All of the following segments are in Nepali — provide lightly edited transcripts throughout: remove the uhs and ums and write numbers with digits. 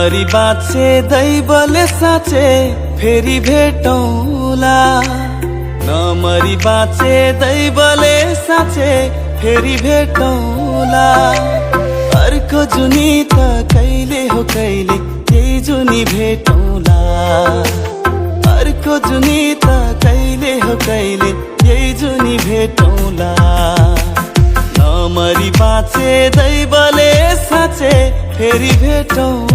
नमरी बाँचे दैवले साँचे फेरि भेटौँला। नमरी बाँचे दैवले साँचे फेरि भेटौँला। अर्को जुनी त कहिले हो कहिले त्यही जुनी भेटौँला। अर्को जुनी त कहिले हो कहिले यही जुनी भेटौँला। नमरी बाँचे दैवले साँचे फेरि भेटौँला।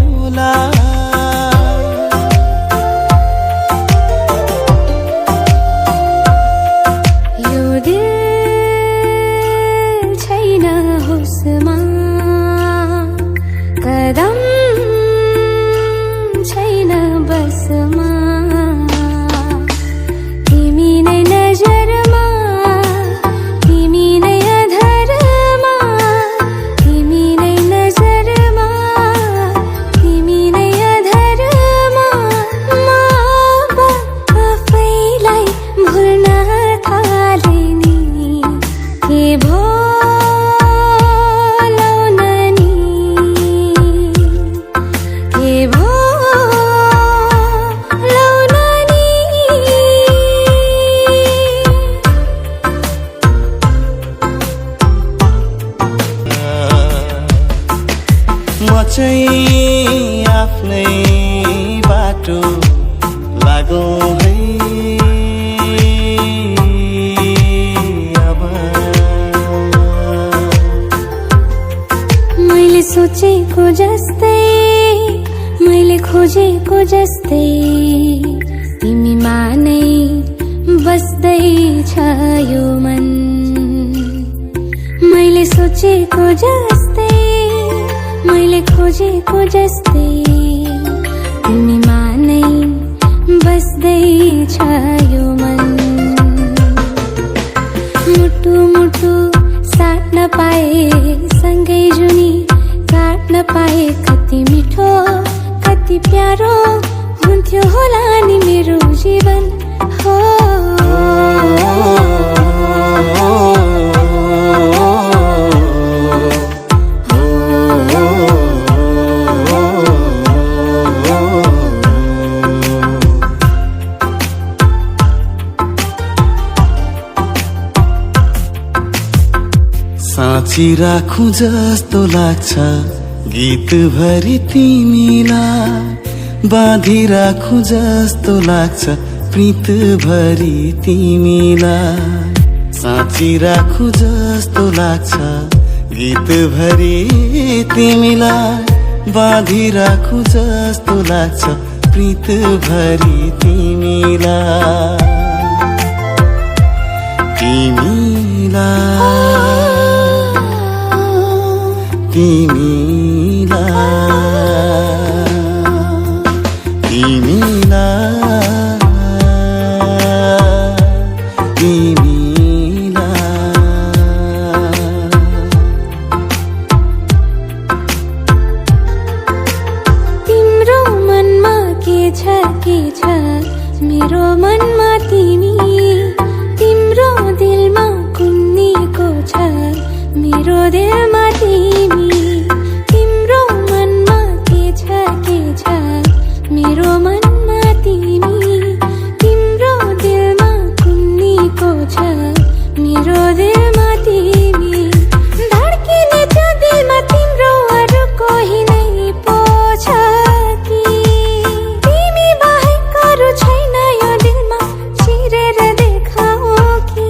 यो दिल छैन होसमा, कदम छैन बसमा। तिमी नै नजरमा, तिमी नै अधरमा। तिमी नै नजरमा, तिमी नै अधरमा। म अब आफैलाई भुल्न थाले नि, के भो लाउन नि, के भो लाउन नि। म चाहिँ आफ्नै बाटो लागौँ है अब। मैले सोचेको जस्तै, मैले खोजेको जस्तै तिमीमा नै बस्दैछ यो मन। मैले सोचेको जस्तै, मैले खोजेको जस्तै तिमीमा नै बस्दैछ यो मन। मुटु मुटु साट्न पाए सँगै जुनी काट्न पाए कति मिठो कति प्यारो हुन्थ्यो होला नि मेरो जीवन हो। साँची राखौं जस्तो लाग्छ गीत भरि तिमीलाई, बाँधी राखौं जस्तो लाग्छ प्रीत भरि तिमीलाई। साँची राखौं जस्तो लाग्छ गीत भरि तिमीलाई, बाँधी राखौं जस्तो लाग्छ प्रीत भरि तिमीलाई। तिमीलाई तिम्रो मनमा के छ मेरो मनमा तिमी। तिम्रो दिलमा कुन्नीको छ मेरो दिलमा तिमी। तिम्रो मनमा के छ मेरो मनमा तिमी। तिम्रो दिलमा कुन्नीको छ मेरो दिलमा तिमी। धड्किने छ दिलमा तिम्रो अरू कोही नै पो छ कि। तिमी बाहेक अरू छैन यो दिलमा चिरेर देखाऊ कि।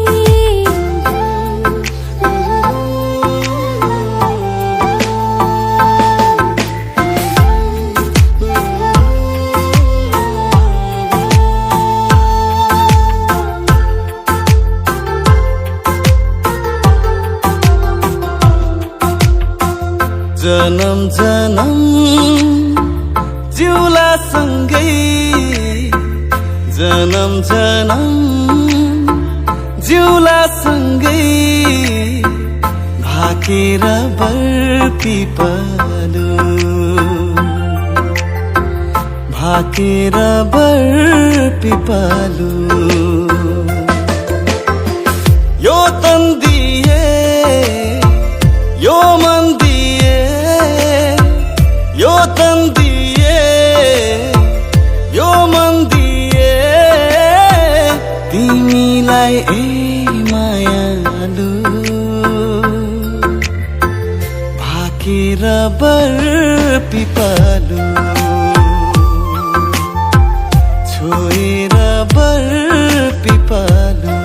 जन्म जन्म जिउला सँगै, जन्म जन्म जिउला सँगै। भाकेर बर पिपलु, भाकेर बर पिपलु। यो तन दिए यो मन दिए, यो तन दिए भाकेर बर पिपालु छोएर बर पिपालु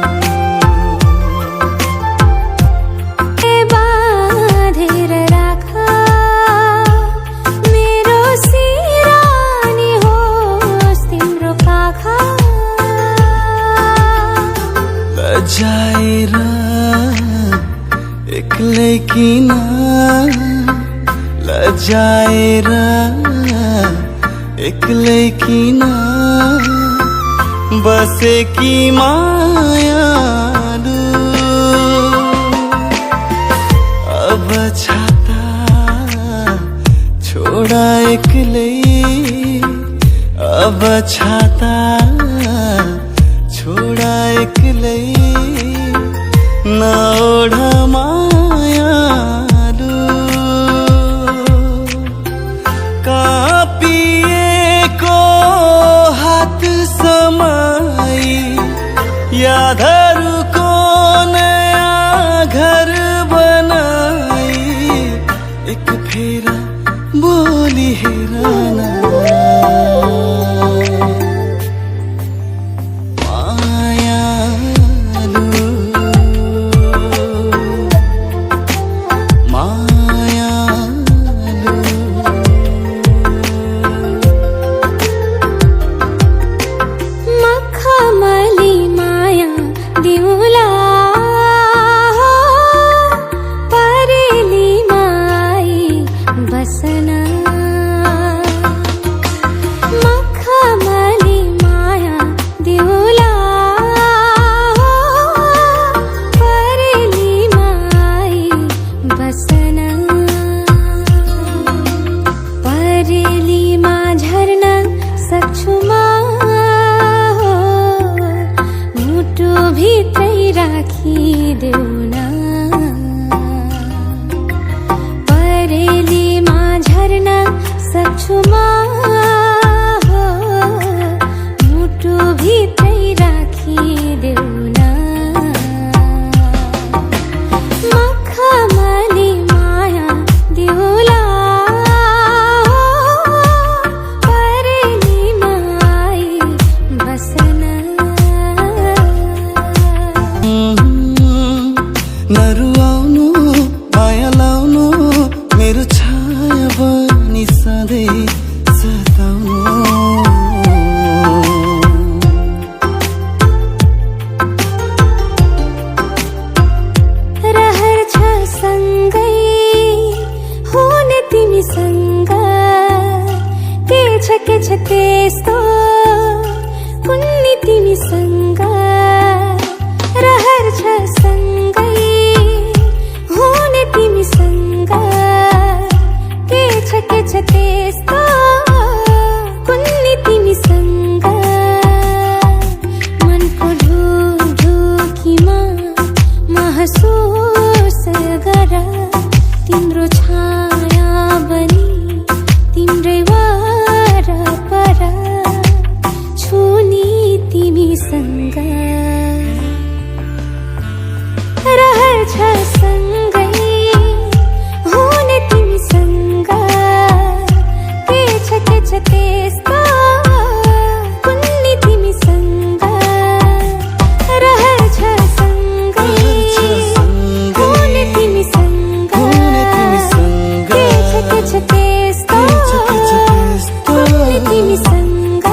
बाँधेर राख मेरो सिरानी होस् तिम्रो पाखा लजाएर एक्लै किन लजाएर एक्लै किन बसेकी मायालु अब छाता छोडा एक्लै अब छाता छोडा एक्लै नओढ मायालु कापिएको हात समाई यादहरूको नयाँ घर बनाई एक फेरा बोली हेरन नरुवाउनु माया लाउनु मेरो छाया बनी सधैँ सताउनु रहर छ सँगै हुने तिमीसँग के छ त्यस्तो कुन्नी तिमीसँग रहर छ सँगै हुने तिमीसँग के छ त्यस्तो कुन्नी तिमीसँग मनको ढुकढुकीमा महसुस गर तिम्रो छाया बनी तिम्रै वरपर छुनी तिमीसँग रहर छ सँगै हुने तिमीसँग के छ त्यस्तो कुन्नी तिमीसँग रहर छ सँगै हुने तिमीसँग के छ त्यस्तो कुन्नी तिमीसँग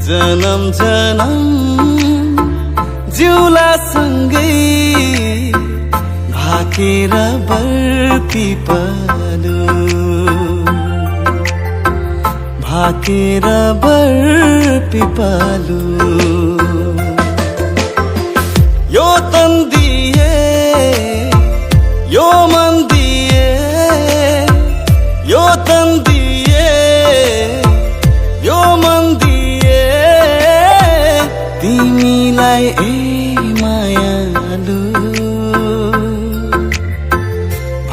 जन्म जन्म जिउला सँगै भाकेर बर पिपालु भाकेर बर पिपालु यो तन दिए यो मन दिए यो तन दिए यो मन दिए तिमीलाई ए मायालु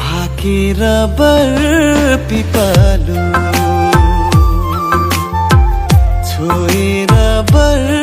भाकेर बर पिपालु छोएर बर